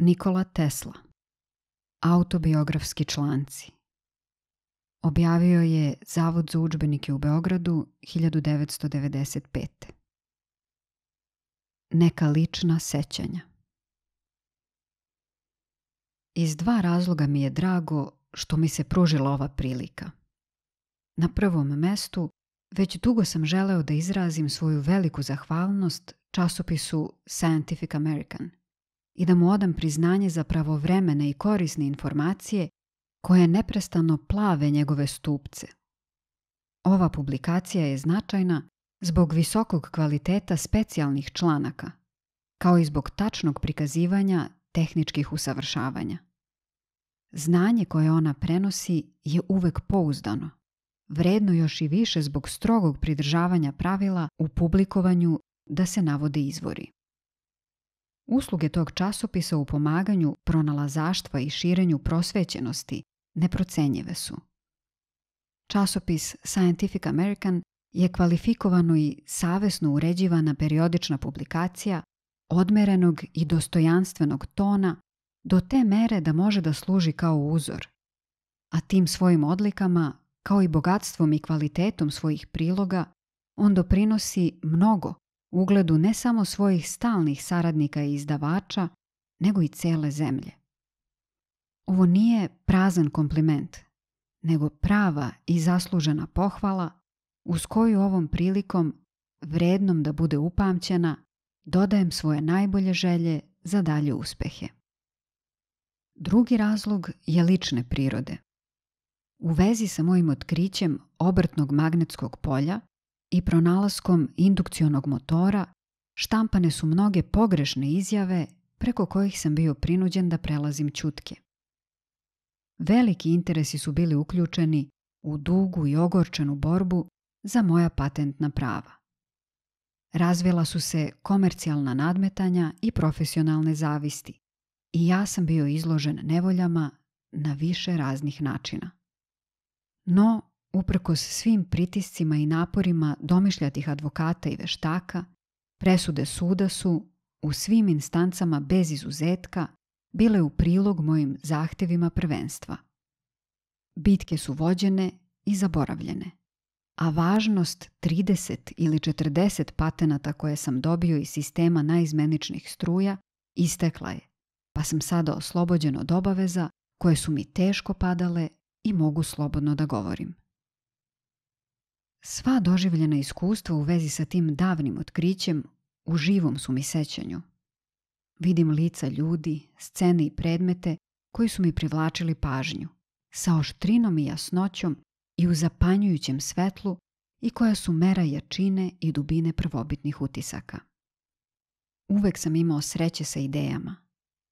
Nikola Tesla. Autobiografski članci. Objavio je Zavod za udžbenike u Beogradu 1995. Neka lična sećanja. Iz dva razloga mi je drago što mi se pružila ova prilika. Na prvom mestu, već dugo sam želeo da izrazim svoju veliku zahvalnost časopisu Scientific American i da mu odam priznanje za pravovremene i korisne informacije koje neprestano plave njegove stupce. Ova publikacija je značajna zbog visokog kvaliteta specijalnih članaka, kao i zbog tačnog prikazivanja tehničkih usavršavanja. Znanje koje ona prenosi je uvek pouzdano, vredno još i više zbog strogog pridržavanja pravila u publikovanju da se navode izvori. Usluge tog časopisa u pomaganju pronalazaštva i širenju prosvećenosti neprocenjive su. Časopis Scientific American je kvalifikovano i savesno uređivana periodična publikacija odmerenog i dostojanstvenog tona do te mere da može da služi kao uzor, a tim svojim odlikama, kao i bogatstvom i kvalitetom svojih priloga, on doprinosi mnogo ugledu ne samo svojih stalnih saradnika i izdavača, nego i cele zemlje. Ovo nije prazan kompliment, nego prava i zaslužena pohvala uz koju ovom prilikom, vrednom da bude upamćena, dodajem svoje najbolje želje za dalje uspehe. Drugi razlog je lične prirode. U vezi sa mojim otkrićem obrtnog magnetskog polja i pronalaskom indukcionog motora štampane su mnoge pogrešne izjave preko kojih sam bio prinuđen da prelazim ćutke. Veliki interesi su bili uključeni u dugu i ogorčenu borbu za moja patentna prava. Razvila su se komercijalna nadmetanja i profesionalne zavisti i ja sam bio izložen nevoljama na više raznih načina. No, uprkos svim pritiscima i naporima domišljatih advokata i veštaka, presude suda su, u svim instancama bez izuzetka, bile u prilog mojim zahtevima prvenstva. Bitke su vođene i zaboravljene, a važnost 30 ili 40 patenata koje sam dobio iz sistema naizmeničnih struja istekla je, pa sam sada oslobođen od obaveza koje su mi teško padale i mogu slobodno da govorim. Sva doživljena iskustva u vezi sa tim davnim otkrićem u živom su mi sećanju. Vidim lica ljudi, scene i predmete koji su mi privlačili pažnju, sa oštrinom i jasnoćom i u zapanjujućem svetlu i koja su mera jačine i dubine prvobitnih utisaka. Uvek sam imao sreće sa idejama,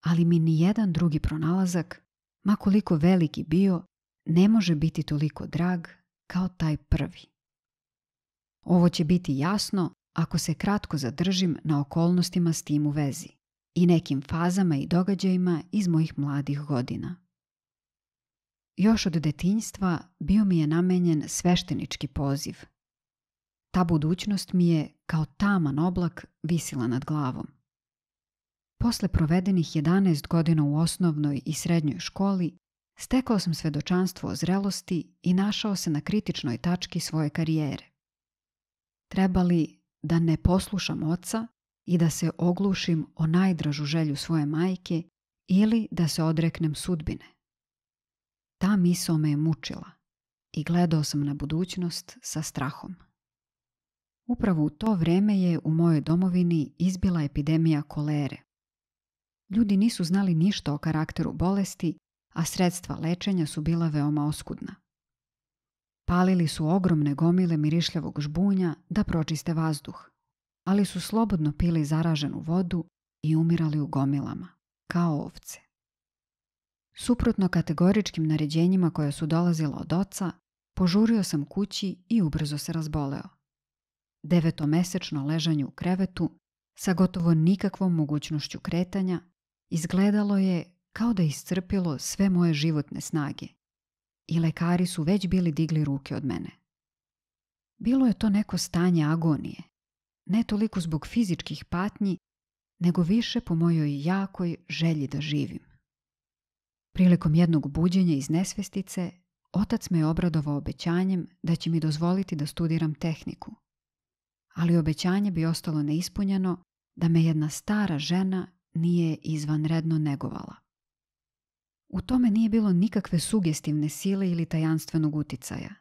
ali mi ni jedan drugi pronalazak, ma koliko veliki bio, ne može biti toliko drag kao taj prvi. Ovo će biti jasno ako se kratko zadržim na okolnostima s tim u vezi i nekim fazama i događajima iz mojih mladih godina. Još od detinjstva bio mi je namenjen sveštenički poziv. Ta budućnost mi je kao taman oblak visila nad glavom. Posle provedenih 11 godina u osnovnoj i srednjoj školi, stekao sam svedočanstvo o zrelosti i našao se na kritičnoj tački svoje karijere. Treba li da ne poslušam oca i da se oglušim o najdražu želju svoje majke ili da se odreknem sudbine? Ta misao me je mučila i gledao sam na budućnost sa strahom. Upravo u to vreme je u mojoj domovini izbila epidemija kolere. Ljudi nisu znali ništa o karakteru bolesti, a sredstva lečenja su bila veoma oskudna. Palili su ogromne gomile mirišljavog žbunja da pročiste vazduh, ali su slobodno pili zaraženu vodu i umirali u gomilama, kao ovce. Suprotno kategoričkim naređenjima koja su dolazila od oca, požurio sam kući i ubrzo se razboleo. 9-mesečno ležanje u krevetu, sa gotovo nikakvom mogućnošću kretanja, izgledalo je kao da je iscrpilo sve moje životne snage i lekari su već bili digli ruke od mene. Bilo je to neko stanje agonije, ne toliko zbog fizičkih patnji, nego više po mojoj jakoj želji da živim. Prilikom jednog buđenja iz nesvestice, otac me je obradovao obećanjem da će mi dozvoliti da studiram tehniku, ali obećanje bi ostalo neispunjeno da me jedna stara žena nije izvanredno negovala. U tome nije bilo nikakve sugestivne sile ili tajanstvenog uticaja.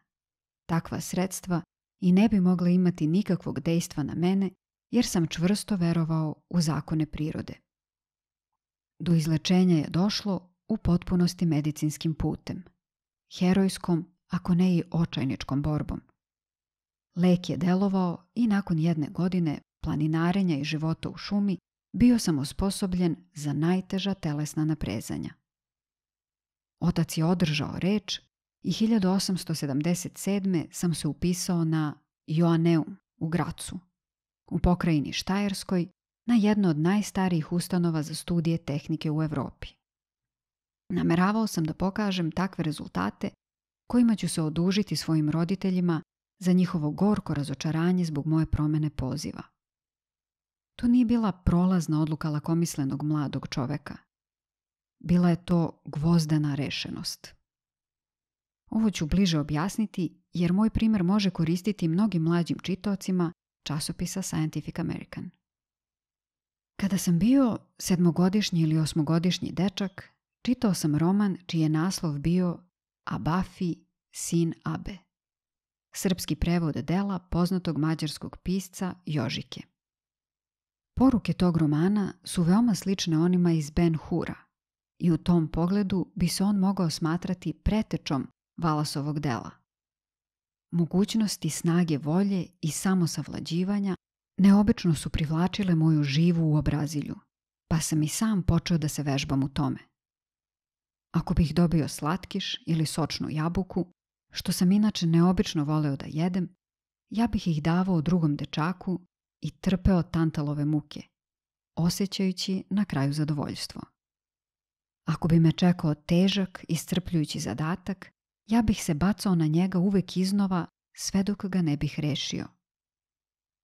Takva sredstva i ne bi mogla imati nikakvog dejstva na mene, jer sam čvrsto verovao u zakone prirode. Do izlečenja je došlo u potpunosti medicinskim putem, herojskom, ako ne i očajničkom borbom. Lek je delovao i nakon 1 godine planinarenja i života u šumi bio sam osposobljen za najteža telesna naprezanja. Otac je održao reč i 1877. sam se upisao na Joanneum u Grazu, u pokrajini Štajerskoj, na jedno od najstarijih ustanova za studije tehnike u Evropi. Nameravao sam da pokažem takve rezultate kojima ću se odužiti svojim roditeljima za njihovo gorko razočaranje zbog moje promene poziva. To nije bila prolazna odluka lakomislenog mladog čoveka. Bila je to gvozdena rešenost. Ovo ću bliže objasniti jer moj primjer može koristiti mnogim mlađim čitaocima časopisa Scientific American. Kada sam bio 7-godišnji ili 8-godišnji dečak, čitao sam roman čiji je naslov bio Abafi, sin Abe. Srpski prevod dela poznatog mađarskog pisca Jožike. Poruke tog romana su veoma slične onima iz Ben Hura i u tom pogledu bi se on mogao smatrati pretečom Wallaceovog dela. Mogućnosti snage volje i samosavlađivanja neobično su privlačile moju živu uobrazilju, pa sam i sam počeo da se vežbam u tome. Ako bih dobio slatkiš ili sočnu jabuku, što sam inače neobično voleo da jedem, ja bih ih davao drugom dečaku i trpeo tantalove muke, osjećajući na kraju zadovoljstvo. Ako bi me čekao težak, iscrpljujući zadatak, ja bih se bacao na njega uvek iznova sve dok ga ne bih rešio.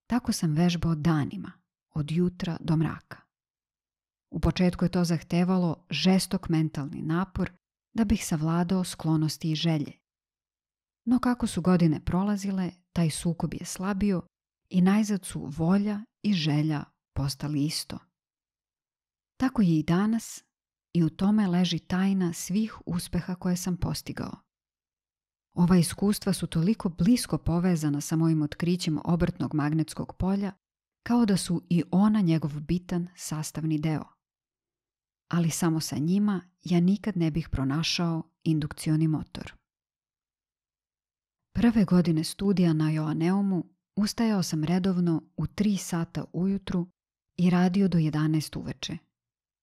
Tako sam vežbao danima, od jutra do mraka. U početku je to zahtevalo žestok mentalni napor da bih savladao sklonosti i želje. No kako su godine prolazile, taj sukob je slabio i najzad su volja i želja postali isto. Tako je i danas i u tome leži tajna svih uspeha koje sam postigao. Ova iskustva su toliko blisko povezana sa mojim otkrićem obrtnog magnetskog polja, kao da su i ona njegov bitan sastavni deo. Ali samo sa njima ja nikad ne bih pronašao indukcioni motor. Prve godine studija na Joanneumu ustajao sam redovno u 3 sata ujutru i radio do 11 uveče.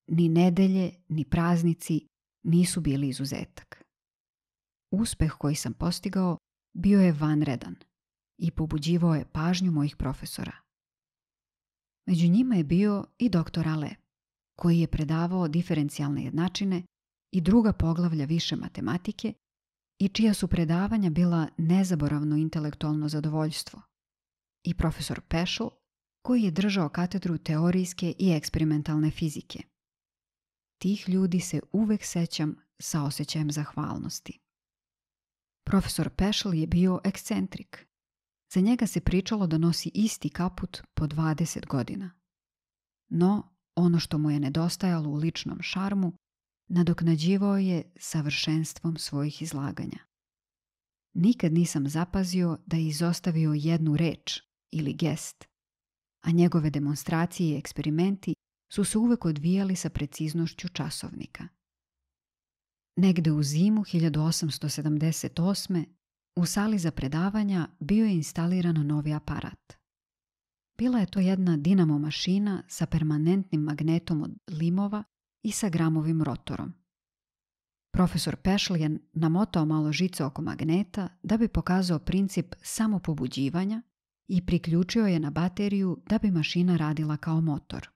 Ni nedelje, ni praznici nisu bili izuzetak. Uspeh koji sam postigao bio je vanredan i pobuđivao je pažnju mojih profesora. Među njima je bio i dr. Ale, koji je predavao diferencijalne jednačine i druga poglavlja više matematike i čija su predavanja bila nezaboravno intelektualno zadovoljstvo, i profesor Peschel, koji je držao katedru teorijske i eksperimentalne fizike. Tih ljudi se uvek sećam sa osjećajem zahvalnosti. Profesor Peschel je bio ekscentrik. Za njega se pričalo da nosi isti kaput po 20 godina. No, ono što mu je nedostajalo u ličnom šarmu, nadoknađivao je savršenstvom svojih izlaganja. Nikad nisam zapazio da je izostavio jednu reč ili gest, a njegove demonstracije i eksperimenti su se uvek odvijali sa preciznošću časovnika. Negde u zimu 1878. u sali za predavanja bio je instaliran novi aparat. Bila je to jedna dinamo mašina sa permanentnim magnetom od limova i sa gramovim rotorom. Profesor Peschel je namotao malo žice oko magneta da bi pokazao princip samopobuđivanja i priključio je na bateriju da bi mašina radila kao motor.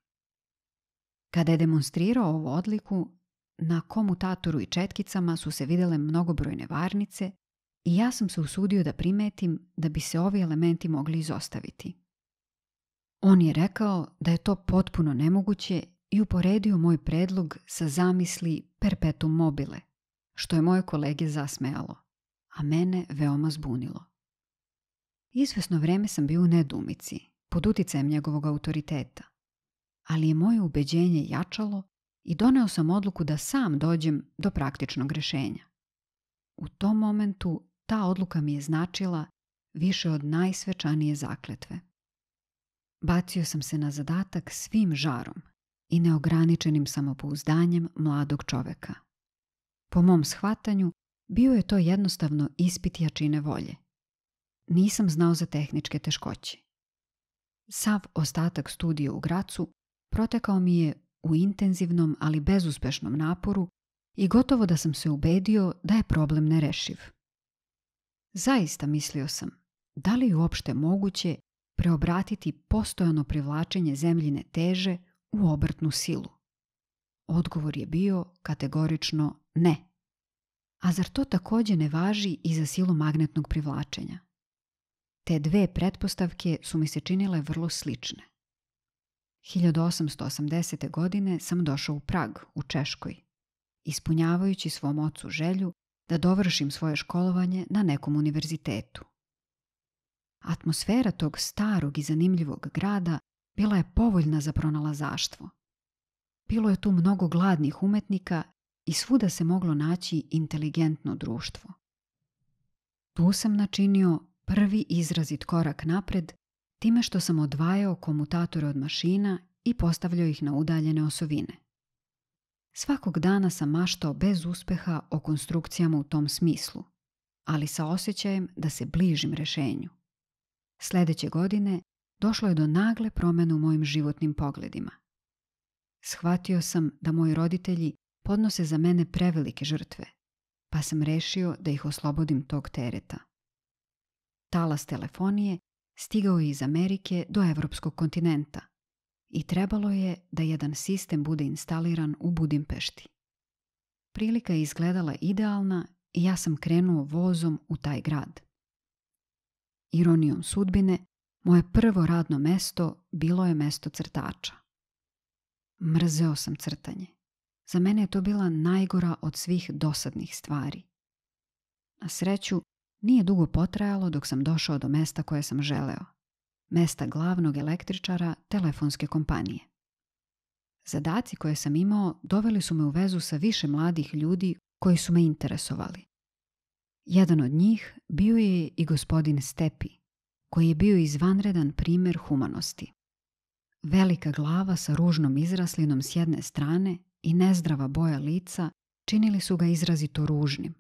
Kada je demonstrirao ovu odliku, na komutatoru i četkicama su se vidjele mnogobrojne varnice i ja sam se usudio da primetim da bi se ovi elementi mogli izostaviti. On je rekao da je to potpuno nemoguće i uporedio moj predlog sa zamisli perpetuum mobile, što je moje kolege zasmejalo, a mene veoma zbunilo. Izvesno vreme sam bio u nedoumici, pod uticajem njegovog autoriteta, ali je moje ubeđenje jačalo i doneo sam odluku da sam dođem do praktičnog rješenja. U tom momentu ta odluka mi je značila više od najsvečanije zakletve. Bacio sam se na zadatak svim žarom i neograničenim samopouzdanjem mladog čoveka. Po mom shvatanju, bio je to jednostavno ispit jačine volje. Nisam znao za tehničke teškoće. Sav ostatak studija u Grazu protekao mi je u intenzivnom, ali bezuspešnom naporu i gotovo da sam se ubedio da je problem nerešiv. Zaista, mislio sam, da li je uopšte moguće preobratiti postojano privlačenje zemljine teže u obrtnu silu? Odgovor je bio kategorično ne. A zar to također ne važi i za silu magnetnog privlačenja? Te dve pretpostavke su mi se činile vrlo slične. 1880. godine sam došao u Prag, u Češkoj, ispunjavajući svom ocu želju da dovršim svoje školovanje na nekom univerzitetu. Atmosfera tog starog i zanimljivog grada bila je povoljna za pronalazaštvo. Bilo je tu mnogo gladnih umetnika i svuda se moglo naći inteligentno društvo. Tu sam načinio prvi izrazit korak napred time što sam odvajao komutatore od mašina i postavljao ih na udaljene osovine. Svakog dana sam maštao bez uspeha o konstrukcijama u tom smislu, ali sa osjećajem da se bližim rješenju. Sljedeće godine došlo je do nagle promjene u mojim životnim pogledima. Shvatio sam da moji roditelji podnose za mene prevelike žrtve, pa sam rešio da ih oslobodim tog tereta. Talas telefonije stigao je iz Amerike do evropskog kontinenta i trebalo je da jedan sistem bude instaliran u Budimpešti. Prilika je izgledala idealna i ja sam krenuo vozom u taj grad. Ironijom sudbine, moje prvo radno mesto bilo je mesto crtača. Mrzeo sam crtanje. Za mene je to bila najgora od svih dosadnih stvari. Na sreću, nije dugo potrajalo dok sam došao do mesta koje sam želeo. Mesta glavnog električara telefonske kompanije. Zadaci koje sam imao doveli su me u vezu sa više mladih ljudi koji su me interesovali. Jedan od njih bio je i gospodin Stepi, koji je bio izvanredan primjer humanosti. Velika glava sa ružnom izraslinom s jedne strane i nezdrava boja lica činili su ga izrazito ružnim,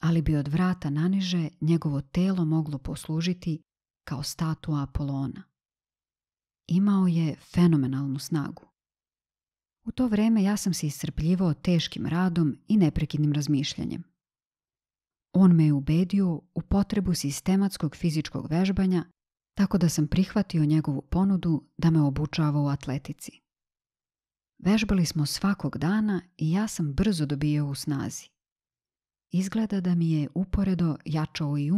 ali bi od vrata naniže njegovo telo moglo poslužiti kao statua Apolona. Imao je fenomenalnu snagu. U to vrijeme ja sam se iscrpljivao teškim radom i neprekidnim razmišljanjem. On me je ubedio u potrebu sistematskog fizičkog vežbanja, tako da sam prihvatio njegovu ponudu da me obučava u atletici. Vežbali smo svakog dana i ja sam brzo dobijao u snazi. Izgleda da mi je uporedo jačao i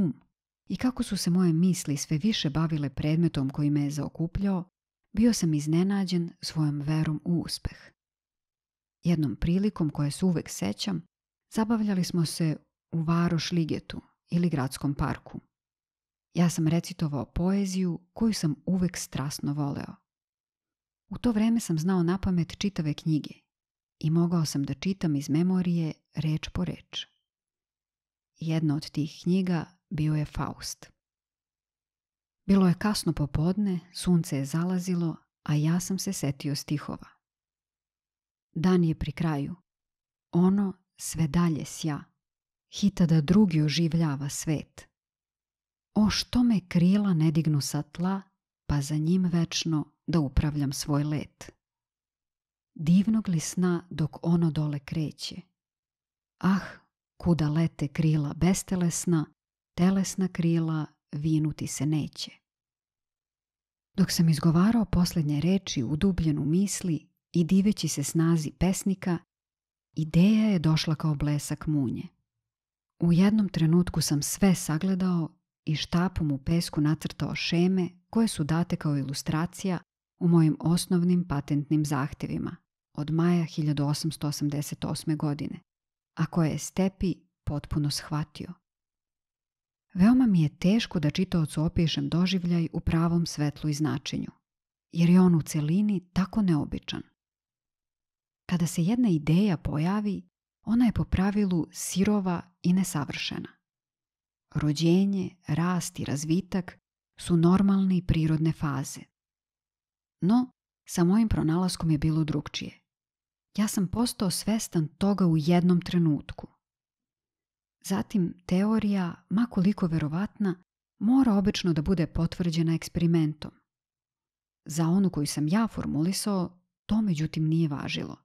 i kako su se moje misli sve više bavile predmetom koji me je zaokupljao, bio sam iznenađen svojom verom u uspeh. Jednom prilikom koje se uvek sećam, zabavljali smo se u Varoš Ligetu ili gradskom parku. Ja sam recitovao poeziju koju sam uvek strasno voleo. U to vrijeme sam znao napamet čitave knjige i mogao sam da čitam iz memorije reč po reč. Jedna od tih knjiga bio je Faust. Bilo je kasno popodne, sunce je zalazilo, a ja sam se setio stihova. Dan je pri kraju. Ono sve dalje sja. Hita da drugi oživljava svet. O, što me krila ne dignu sa tla, pa za njim večno da upravljam svoj let. Divnog li sna dok ono dole kreće? Ah, kuda lete krila bestelesna, telesna krila vinuti se neće. Dok sam izgovarao posljednje reči udubljen u misli i diveći se snazi pesnika, ideja je došla kao blesak munje. U jednom trenutku sam sve sagledao i štapom u pesku nacrtao šeme koje su date kao ilustracija u mojim osnovnim patentnim zahtjevima od maja 1888. godine, a koje je Stepi potpuno shvatio. Veoma mi je teško da čitaocu opišem doživljaj u pravom svetlu i značenju, jer je on u celini tako neobičan. Kada se jedna ideja pojavi, ona je po pravilu sirova i nesavršena. Rođenje, rast i razvitak su normalne i prirodne faze. No, sa mojim pronalaskom je bilo drugčije. Ja sam postao svestan toga u jednom trenutku. Zatim, teorija, ma koliko verovatna, mora obično da bude potvrđena eksperimentom. Za onu koju sam ja formulisao, to međutim nije važilo.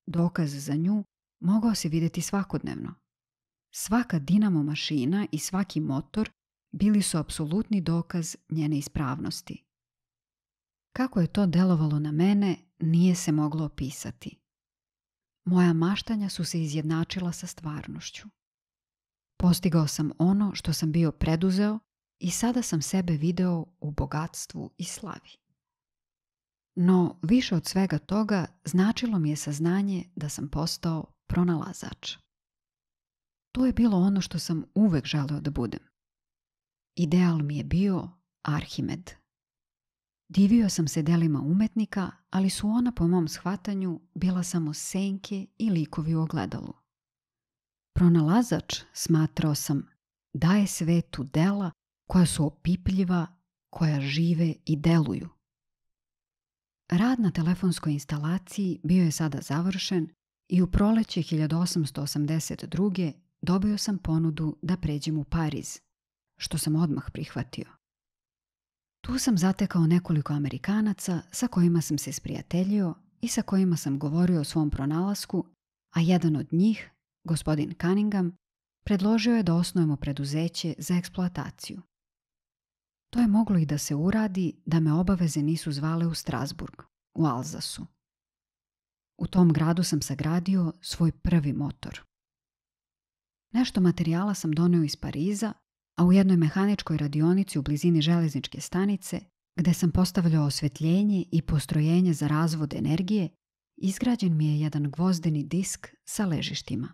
Dokaz za nju mogao se vidjeti svakodnevno. Svaka dinamo mašina i svaki motor bili su apsolutni dokaz njene ispravnosti. Kako je to delovalo na mene, nije se moglo opisati. Moja maštanja su se izjednačila sa stvarnošću. Postigao sam ono što sam bio preduzeo i sada sam sebe video u bogatstvu i slavi. No, više od svega toga značilo mi je saznanje da sam postao pronalazač. To je bilo ono što sam uvek želeo da budem. Ideal mi je bio Arhimed. Divio sam se delima umetnika, ali su ona po mom shvatanju bila samo senke i likovi u ogledalu. Pronalazač, smatrao sam, daje svetu dela koja su opipljiva, koja žive i deluju. Rad na telefonskoj instalaciji bio je sada završen i u proleće 1882. dobio sam ponudu da pređem u Pariz, što sam odmah prihvatio. Tu sam zatekao nekoliko Amerikanaca sa kojima sam se sprijateljio i sa kojima sam govorio o svom pronalasku, a jedan od njih, gospodin Cunningham, predložio je da osnujemo preduzeće za eksploataciju. To je moglo i da se uradi da me obaveze nisu zvale u Strasburg, u Alzasu. U tom gradu sam sagradio svoj prvi motor. Nešto materijala sam doneo iz Pariza, a u jednoj mehaničkoj radionici u blizini železničke stanice, gde sam postavljao osvetljenje i postrojenje za razvod energije, izgrađen mi je jedan gvozdeni disk sa ležištima.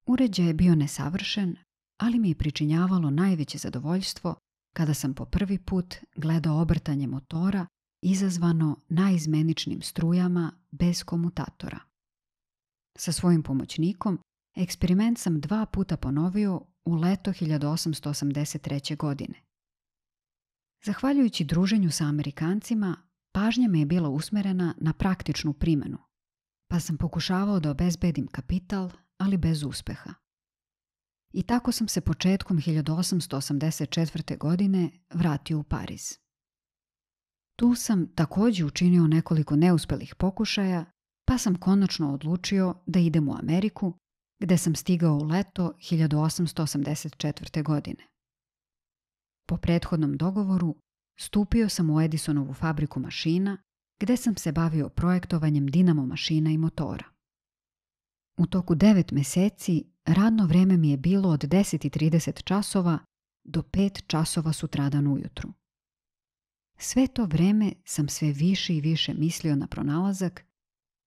Uređaj je bio nesavršen, ali mi je pričinjavalo najveće zadovoljstvo kada sam po prvi put gledao obrtanje motora izazvano naizmeničnim strujama bez komutatora. Sa svojim pomoćnikom eksperiment sam 2 puta ponovio u leto 1883. godine. Zahvaljujući druženju sa Amerikancima, pažnja me je bila usmerena na praktičnu primjenu, pa sam pokušavao da obezbedim kapital, ali bez uspeha. I tako sam se početkom 1884. godine vratio u Pariz. Tu sam također učinio nekoliko neuspelih pokušaja, pa sam konačno odlučio da idem u Ameriku, gde sam stigao u leto 1884. godine. Po prethodnom dogovoru stupio sam u Edisonovu fabriku mašina, gde sam se bavio projektovanjem dinamo mašina i motora. U toku 9 meseci radno vreme mi je bilo od 10:30 časova do 5 časova sutradan ujutru. Sve to vreme sam sve više i više mislio na pronalazak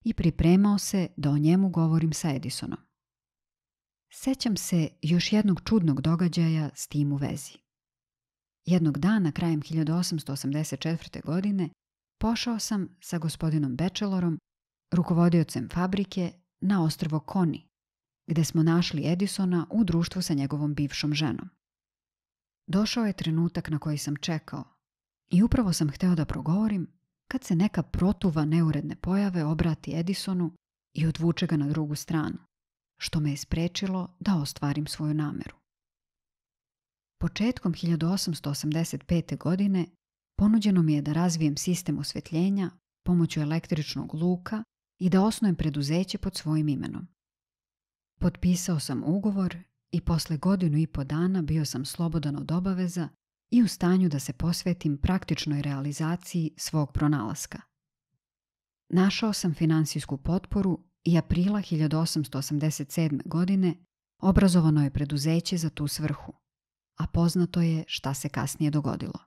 i pripremao se da o njemu govorim sa Edisonom. Sećam se još jednog čudnog događaja s tim u vezi. Jednog dana krajem 1884. godine pošao sam sa gospodinom Batchelorom, rukovodiocem fabrike, na ostrvo Koni, gde smo našli Edisona u društvu sa njegovom bivšom ženom. Došao je trenutak na koji sam čekao i upravo sam hteo da progovorim kad se neka protuva neuredne pojave obrati Edisonu i odvuče ga na drugu stranu, što me je sprečilo da ostvarim svoju nameru. Početkom 1885. godine ponuđeno mi je da razvijem sistem osvetljenja pomoću električnog luka i da osnujem preduzeće pod svojim imenom. Potpisao sam ugovor i posle 1,5 dana bio sam slobodan od obaveza i u stanju da se posvetim praktičnoj realizaciji svog pronalaska. Našao sam finansijsku potporu i aprila 1887. godine obrazovano je preduzeće za tu svrhu, a poznato je šta se kasnije dogodilo.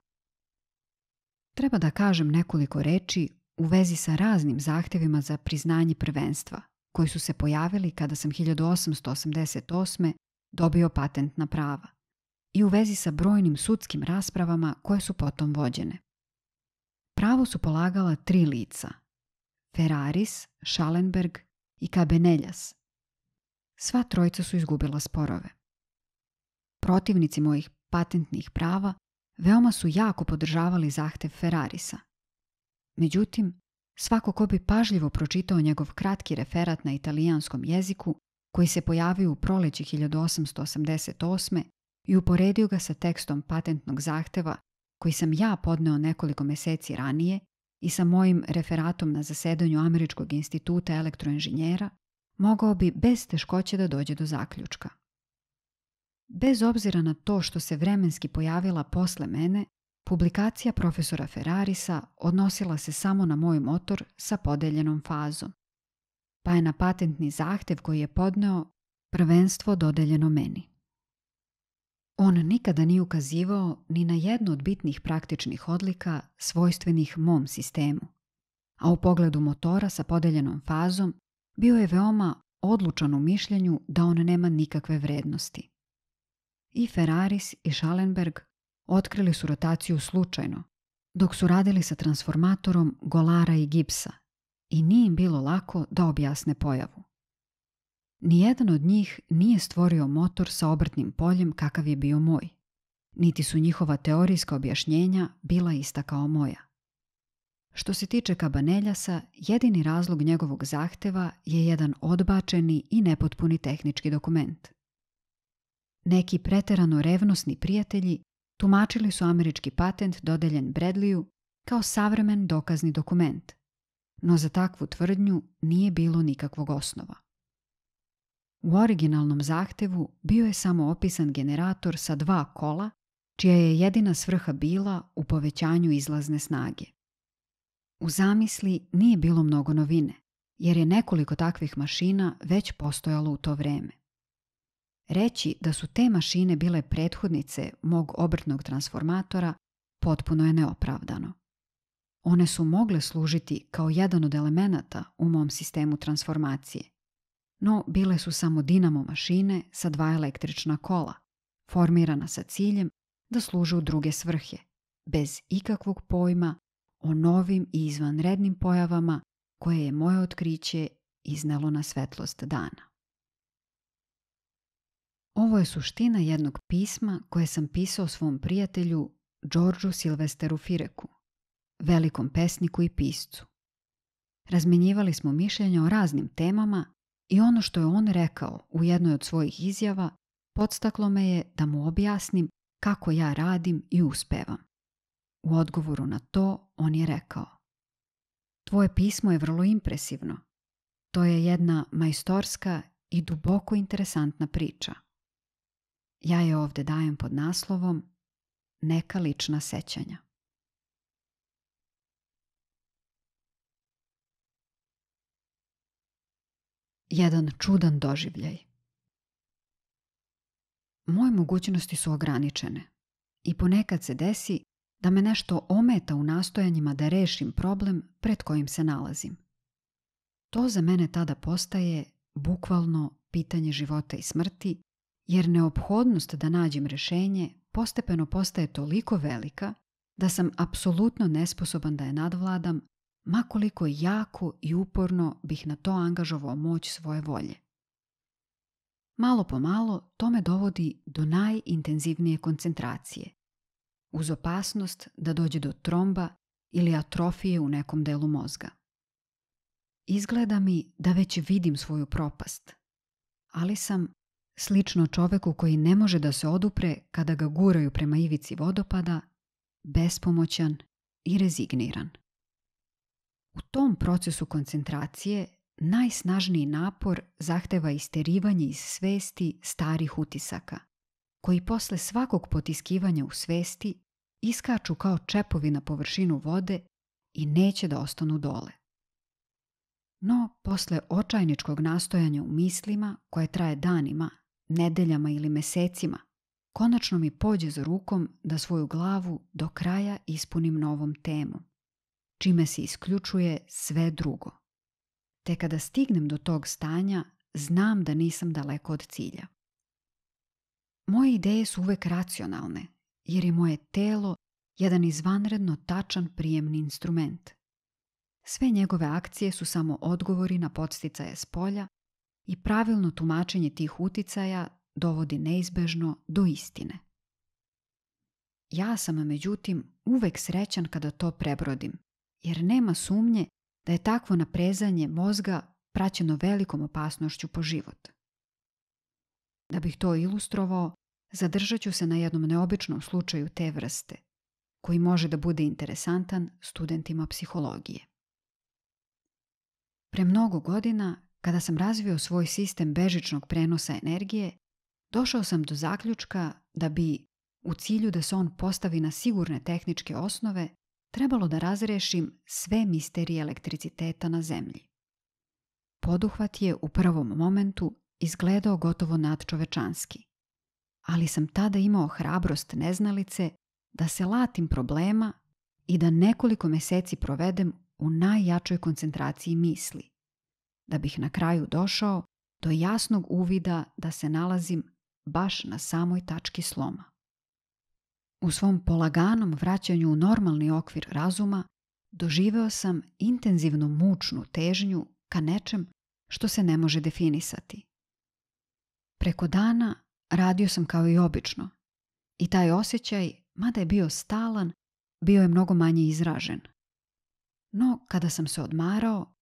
Treba da kažem nekoliko reči u vezi sa raznim zahtevima za priznanje prvenstva, koji su se pojavili kada sam 1888. dobio patentna prava, i u vezi sa brojnim sudskim raspravama koje su potom vođene. Pravo su polagala 3 lica: Ferraris, Schallenberg i Cabanellas. Sva trojica su izgubila sporove. Protivnici mojih patentnih prava veoma su jako podržavali zahtev Ferrarisa. Međutim, svako ko bi pažljivo pročitao njegov kratki referat na italijanskom jeziku, koji se pojavio u proleće 1888. i uporedio ga sa tekstom patentnog zahteva koji sam ja podneo nekoliko meseci ranije i sa mojim referatom na zasedanju Američkog instituta elektroinženjera, mogao bi bez teškoće da dođe do zaključka. Bez obzira na to što se vremenski pojavila posle mene, publikacija profesora Ferrarisa odnosila se samo na moj motor sa podeljenom fazom, pa je na patentni zahtev koji je podneo prvenstvo dodeljeno meni. On nikada nije ukazivao ni na jednu od bitnih praktičnih odlika svojstvenih mom sistemu, a u pogledu motora sa podeljenom fazom bio je veoma odlučan u mišljenju da on nema nikakve vrednosti. I Ferraris i Schallenberg otkrili su rotaciju slučajno, dok su radili sa transformatorom Golara i Gibbsa, i nije im bilo lako da objasne pojavu. Nijedan od njih nije stvorio motor sa obrtnim poljem kakav je bio moj, niti su njihova teorijska objašnjenja bila ista kao moja. Što se tiče Cabanellasa, jedini razlog njegovog zahteva je jedan odbačeni i nepotpuni tehnički dokument. Neki preterano revnosni prijatelji tumačili su američki patent dodeljen Bradleyu kao savremen dokazni dokument, no za takvu tvrdnju nije bilo nikakvog osnova. U originalnom zahtevu bio je samo opisan generator sa 2 kola, čija je jedina svrha bila u povećanju izlazne snage. U zamisli nije bilo mnogo novine, jer je nekoliko takvih mašina već postojalo u to vreme. Reći da su te mašine bile prethodnice mog obrtnog transformatora potpuno je neopravdano. One su mogle služiti kao jedan od elemenata u mom sistemu transformacije, no bile su samo dinamo mašine sa 2 električna kola, formirana sa ciljem da služe u druge svrhe, bez ikakvog pojma o novim i izvanrednim pojavama koje je moje otkriće iznelo na svetlost dana. Ovo je suština jednog pisma koje sam pisao svom prijatelju Georgeu Silvesteru Fireku, velikom pesniku i piscu. Razmenjivali smo mišljenja o raznim temama i ono što je on rekao u jednoj od svojih izjava podstaklo me je da mu objasnim kako ja radim i uspevam. U odgovoru na to on je rekao: "Tvoje pismo je vrlo impresivno. To je jedna majstorska i duboko interesantna priča. Ja je ovdje dajem pod naslovom Neka lična sećanja." Jedan čudan doživljaj. Moje mogućnosti su ograničene i ponekad se desi da me nešto ometa u nastojanjima da rešim problem pred kojim se nalazim. To za mene tada postaje bukvalno pitanje života i smrti, jer neophodnost da nađem rešenje postepeno postaje toliko velika da sam apsolutno nesposoban da je nadvladam, ma koliko jako i uporno bih na to angažovao moć svoje volje. Malo po malo to me dovodi do najintenzivnije koncentracije, uz opasnost da dođe do tromba ili atrofije u nekom delu mozga. Izgleda mi da već vidim svoju propast, ali sam, slično čoveku koji ne može da se odupre kada ga guraju prema ivici vodopada, bespomoćan i rezigniran. U tom procesu koncentracije najsnažniji napor zahteva isterivanje iz svesti starih utisaka, koji posle svakog potiskivanja u svesti iskaču kao čepovi na površinu vode i neće da ostanu dole. No, posle očajničkog nastojanja u mislima, koje traje danima, nedeljama ili mesecima, konačno mi pođe za rukom da svoju glavu do kraja ispunim novom temom, čime se isključuje sve drugo. Te kada stignem do tog stanja, znam da nisam daleko od cilja. Moje ideje su uvek racionalne, jer je moje telo jedan izvanredno tačan prijemni instrument. Sve njegove akcije su samo odgovori na podsticaje spolja i pravilno tumačenje tih uticaja dovodi neizbežno do istine. Ja sam, međutim, uvek srećan kada to prebrodim, jer nema sumnje da je takvo naprezanje mozga praćeno velikom opasnošću po život. Da bih to ilustrovao, zadržat ću se na jednom neobičnom slučaju te vrste, koji može da bude interesantan studentima psihologije. Pre mnogo godina, kada sam razvio svoj sistem bežičnog prenosa energije, došao sam do zaključka da bi, u cilju da se on postavi na sigurne tehničke osnove, trebalo da razrešim sve misterije elektriciteta na zemlji. Poduhvat je u prvom momentu izgledao gotovo nadčovečanski, ali sam tada imao hrabrost neznalice da se latim problema i da nekoliko meseci provedem u najjačoj koncentraciji misli, da bih na kraju došao do jasnog uvida da se nalazim baš na samoj tački sloma. U svom polaganom vraćanju u normalni okvir razuma doživeo sam intenzivnu mučnu težnju ka nečem što se ne može definisati. Preko dana radio sam kao i obično i taj osjećaj, mada je bio stalan, bio je mnogo manje izražen. No, kada sam se odmarao,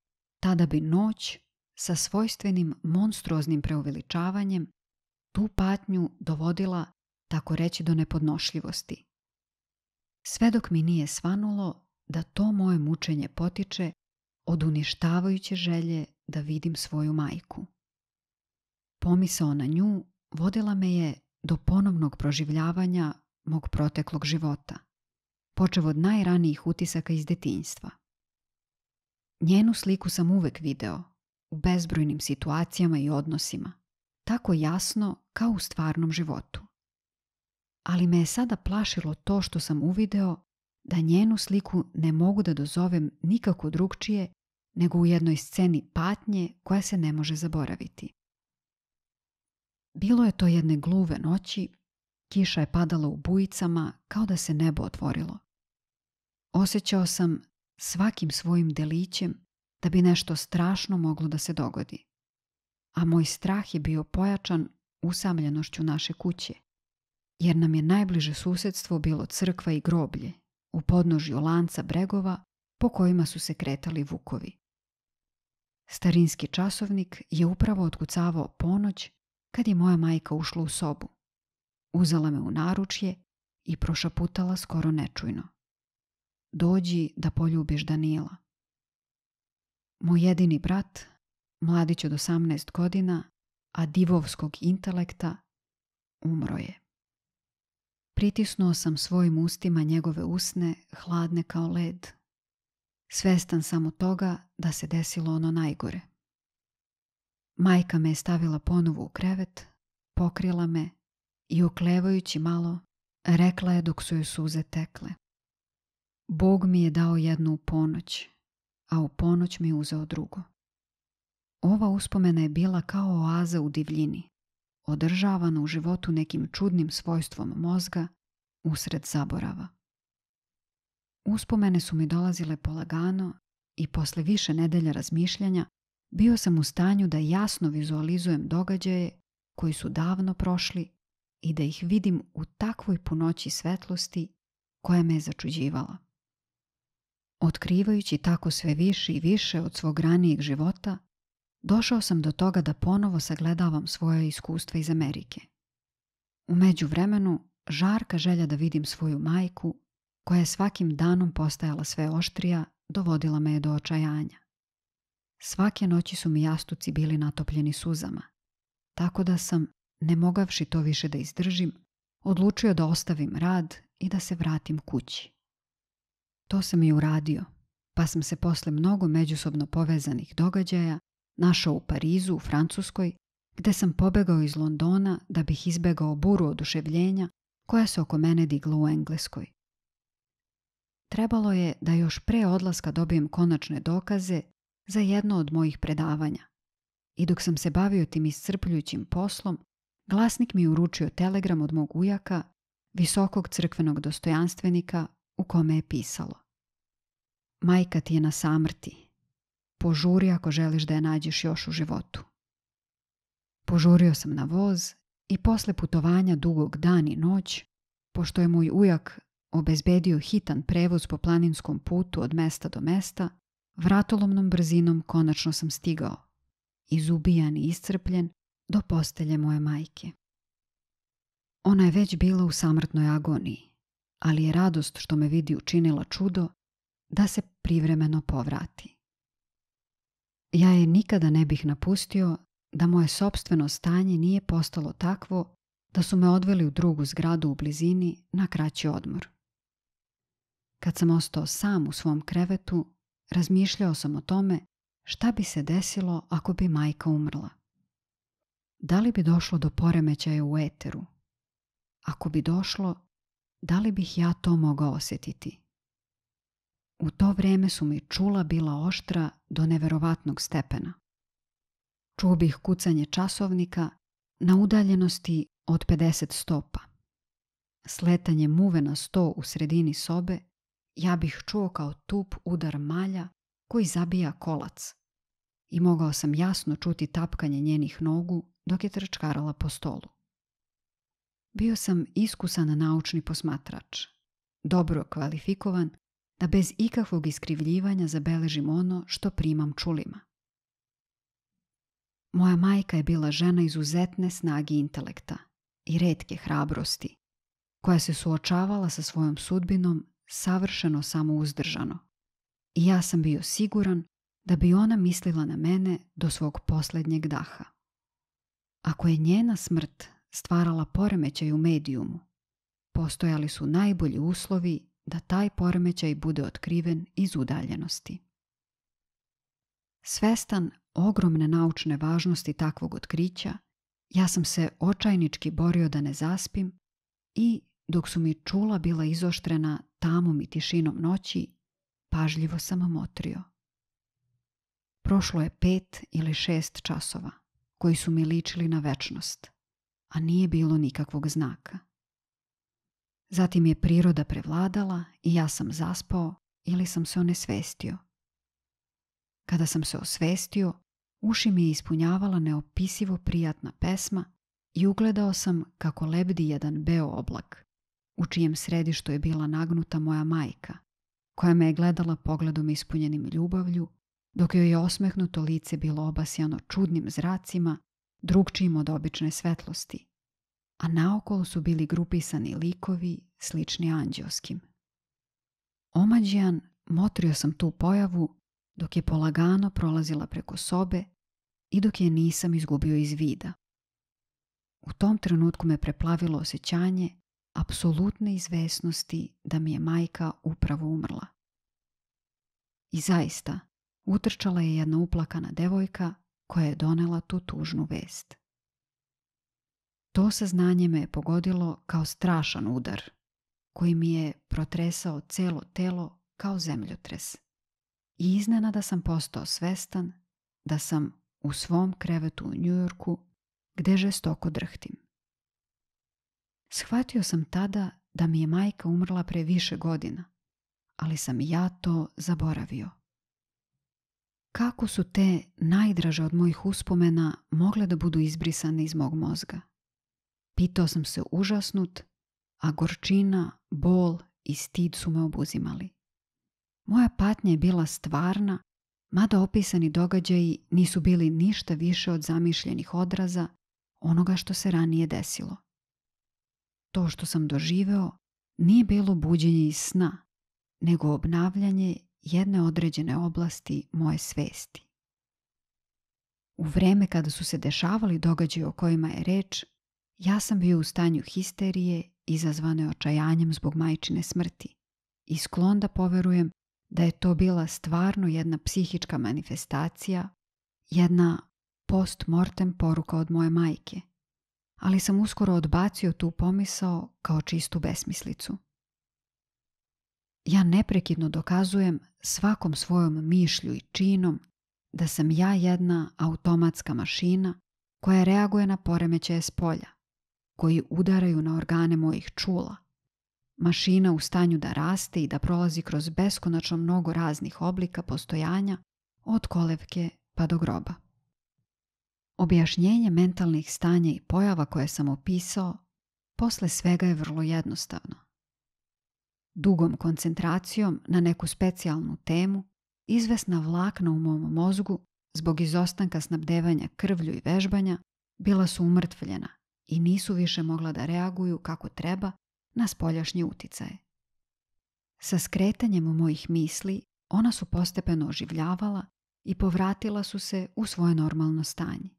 tada bi noć sa svojstvenim monstruoznim preuveličavanjem tu patnju dovodila, tako reći, do nepodnošljivosti. Sve dok mi nije svanulo da to moje mučenje potiče od uništavajuće želje da vidim svoju majku. Pomisao na nju vodila me je do ponovnog proživljavanja mog proteklog života, počev od najranijih utisaka iz detinjstva. Njenu sliku sam uvek video, u bezbrojnim situacijama i odnosima, tako jasno kao u stvarnom životu. Ali me je sada plašilo to što sam uvideo da njenu sliku ne mogu da dozovem nikako drugčije nego u jednoj sceni patnje koja se ne može zaboraviti. Bilo je to jedne gluve noći, kiša je padala u bujicama kao da se nebo otvorilo. Osjećao sam svakim svojim delićem da bi nešto strašno moglo da se dogodi. A moj strah je bio pojačan usamljenošću naše kuće, jer nam je najbliže susedstvo bilo crkva i groblje u podnožju lanca bregova po kojima su se kretali vukovi. Starinski časovnik je upravo otkucavao ponoć kad je moja majka ušla u sobu. Uzela me u naručje i prošaputala skoro nečujno: "Dođi da poljubiš Danila." Moj jedini brat, mladić od 18 godina, a divovskog intelekta, umro je. Pritisnuo sam svojim ustima njegove usne, hladne kao led, svestan samo toga da se desilo ono najgore. Majka me je stavila ponovo u krevet, pokrila me i oklevajući malo, rekla je dok su joj suze tekle: "Bog mi je dao jednu u ponoć, a u ponoć mi je uzeo drugo." Ova uspomena je bila kao oaza u divljini, održavana u životu nekim čudnim svojstvom mozga usred zaborava. Uspomene su mi dolazile polagano i posle više nedelja razmišljanja bio sam u stanju da jasno vizualizujem događaje koji su davno prošli i da ih vidim u takvoj punoći svetlosti koja me je začuđivala. Otkrivajući tako sve više i više od svog ranijeg života, došao sam do toga da ponovo sagledavam svoje iskustva iz Amerike. U međuvremenu, žarka želja da vidim svoju majku, koja je svakim danom postajala sve oštrija, dovodila me je do očajanja. Svake noći su mi jastuci bili natopljeni suzama, tako da sam, ne mogavši to više da izdržim, odlučio da ostavim rad i da se vratim kući. To sam i uradio, pa sam se posle mnogo međusobno povezanih događaja našao u Parizu, u Francuskoj, gde sam pobegao iz Londona da bih izbegao buru oduševljenja koja se oko mene digla u Engleskoj. Trebalo je da još pre odlaska dobijem konačne dokaze za jedno od mojih predavanja. I dok sam se bavio tim iscrpljujućim poslom, glasnik mi je uručio telegram od mog ujaka, visokog crkvenog dostojanstvenika, u kome je pisalo: Majka ti je na samrti. Požuri ako želiš da je nađeš još u životu. Požurio sam na voz i posle putovanja dugog dan i noć, pošto je moj ujak obezbedio hitan prevoz po planinskom putu od mesta do mesta, vratolomnom brzinom konačno sam stigao, izubijan i iscrpljen, do postelje moje majke. Ona je već bila u samrtnoj agoniji, ali je radost što me vidi učinila čudo da se privremeno povrati. Ja je nikada ne bih napustio da moje sopstveno stanje nije postalo takvo da su me odveli u drugu zgradu u blizini na kraći odmor. Kad sam ostao sam u svom krevetu, razmišljao sam o tome šta bi se desilo ako bi majka umrla. Da li bi došlo do poremećaja u eteru? Ako bi došlo, da li bih ja to mogao osjetiti? U to vrijeme su mi čula bila oštra do neverovatnog stepena. Čuo bih kucanje časovnika na udaljenosti od 50 stopa. Sletanje muve na sto u sredini sobe ja bih čuo kao tup udar malja koji zabija kolac i mogao sam jasno čuti tapkanje njenih nogu dok je trčkarala po stolu. Bio sam iskusan naučni posmatrač, dobro kvalifikovan da bez ikakvog iskrivljivanja zabeležim ono što primam čulima. Moja majka je bila žena izuzetne snage intelekta i retke hrabrosti, koja se suočavala sa svojom sudbinom savršeno samouzdržano. I ja sam bio siguran da bi ona mislila na mene do svog posljednjeg daha. Ako je njena smrt stvarala poremećaj u medijumu, postojali su najbolji uslovi da taj poremećaj bude otkriven iz udaljenosti. Svestan ogromne naučne važnosti takvog otkrića, ja sam se očajnički borio da ne zaspim i, dok su mi čula bila izoštrena tamom i tišinom noći, pažljivo sam motrio. Prošlo je 5 ili 6 časova, koji su mi ličili na večnost, a nije bilo nikakvog znaka. Zatim je priroda prevladala i ja sam zaspao ili sam se onesvestio. Kada sam se osvestio, uši mi je ispunjavala neopisivo prijatna pesma i ugledao sam kako lebdi jedan beo oblak, u čijem središtu je bila nagnuta moja majka, koja me je gledala pogledom ispunjenim ljubavlju, dok joj je osmehnuto lice bilo obasjano čudnim zracima, drugčijim od obične svetlosti, a naokolo su bili grupisani likovi slični anđeoskim. Omađijan motrio sam tu pojavu dok je polagano prolazila preko sobe i dok je nisam izgubio iz vida. U tom trenutku me preplavilo osjećanje apsolutne izvesnosti da mi je majka upravo umrla. I zaista, utrčala je jedna uplakana devojka koja je donela tu tužnu vest. To saznanje me je pogodilo kao strašan udar, koji mi je protresao celo telo kao zemljotres. I iznenada sam postao svestan da sam u svom krevetu u Njujorku, gde žestoko drhtim. Shvatio sam tada da mi je majka umrla pre više godina, ali sam ja to zaboravio. Kako su te najdraže od mojih uspomena mogle da budu izbrisane iz mog mozga? Pitao sam se užasnut, a gorčina, bol i stid su me obuzimali. Moja patnja je bila stvarna, mada opisani događaji nisu bili ništa više od zamišljenih odraza onoga što se ranije desilo. To što sam doživeo nije bilo buđenje iz sna, nego obnavljanje jedne određene oblasti moje svesti. U vreme kada su se dešavali događaji o kojima je reč, ja sam bio u stanju histerije izazvane očajanjem zbog majčine smrti i sklon da poverujem da je to bila stvarno jedna psihička manifestacija, jedna post mortem poruka od moje majke, ali sam uskoro odbacio tu pomisao kao čistu besmislicu. Ja neprekidno dokazujem svakom svojom mišlju i činom da sam ja jedna automatska mašina koja reaguje na poremećaje s polja, koji udaraju na organe mojih čula, mašina u stanju da raste i da prolazi kroz beskonačno mnogo raznih oblika postojanja, od kolevke pa do groba. Objašnjenje mentalnih stanja i pojava koje sam opisao posle svega je vrlo jednostavno. Dugom koncentracijom na neku specijalnu temu, izvesna vlakna u mom mozgu, zbog izostanka snabdevanja krvlju i vežbanja, bila su umrtvljena i nisu više mogla da reaguju kako treba na spoljašnje uticaje. Sa skretanjem mojih misli ona su postepeno oživljavala i povratila su se u svoje normalno stanje.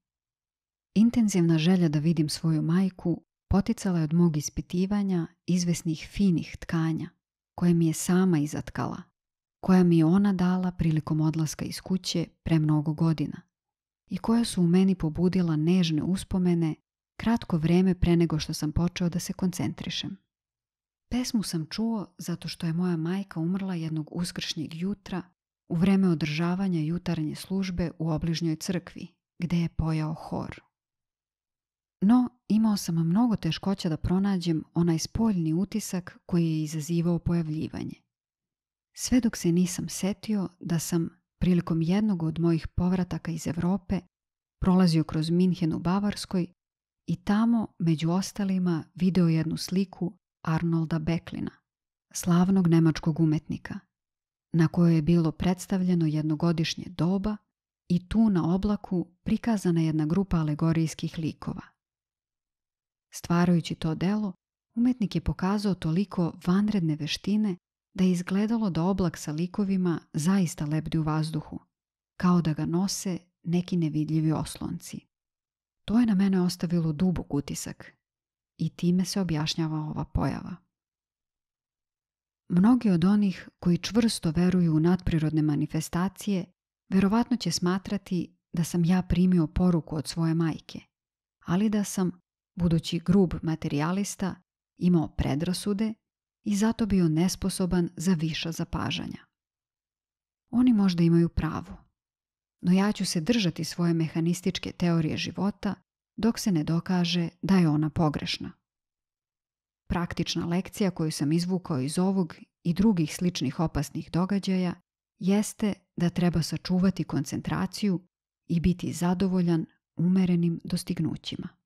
Intenzivna želja da vidim svoju majku poticala je od mog ispitivanja izvesnih finih tkanja koje mi je sama izatkala, koja mi je ona dala prilikom odlaska iz kuće pre mnogo godina i koja su u meni pobudila nežne uspomene kratko vreme pre nego što sam počeo da se koncentrišem. Pesmu sam čuo zato što je moja majka umrla jednog uskršnjeg jutra u vreme održavanja jutarnje službe u obližnjoj crkvi, gde je pojao hor. No, imao sam mnogo teškoća da pronađem onaj spoljni utisak koji je izazivao pojavljivanje. Sve dok se nisam setio da sam, prilikom jednog od mojih povrataka iz Evrope, prolazio kroz Minhen u Bavarskoj i tamo, među ostalima, video jednu sliku Arnolda Böcklina, slavnog nemačkog umetnika, na kojoj je bilo predstavljeno jednogodišnje doba i tu na oblaku prikazana jedna grupa alegorijskih likova. Stvarajući to delo, umetnik je pokazao toliko vanredne veštine da je izgledalo da oblak sa likovima zaista lebdi u vazduhu, kao da ga nose neki nevidljivi oslonci. To je na mene ostavilo dubok utisak i time se objašnjava ova pojava. Mnogi od onih koji čvrsto veruju u nadprirodne manifestacije verovatno će smatrati da sam ja primio poruku od svoje majke, ali da sam, budući grub materijalista, imao predrasude i zato bio nesposoban za viša zapažanja. Oni možda imaju pravo, no ja ću se držati svoje mehanističke teorije života dok se ne dokaže da je ona pogrešna. Praktična lekcija koju sam izvukao iz ovog i drugih sličnih opasnih događaja jeste da treba sačuvati koncentraciju i biti zadovoljan umerenim dostignućima.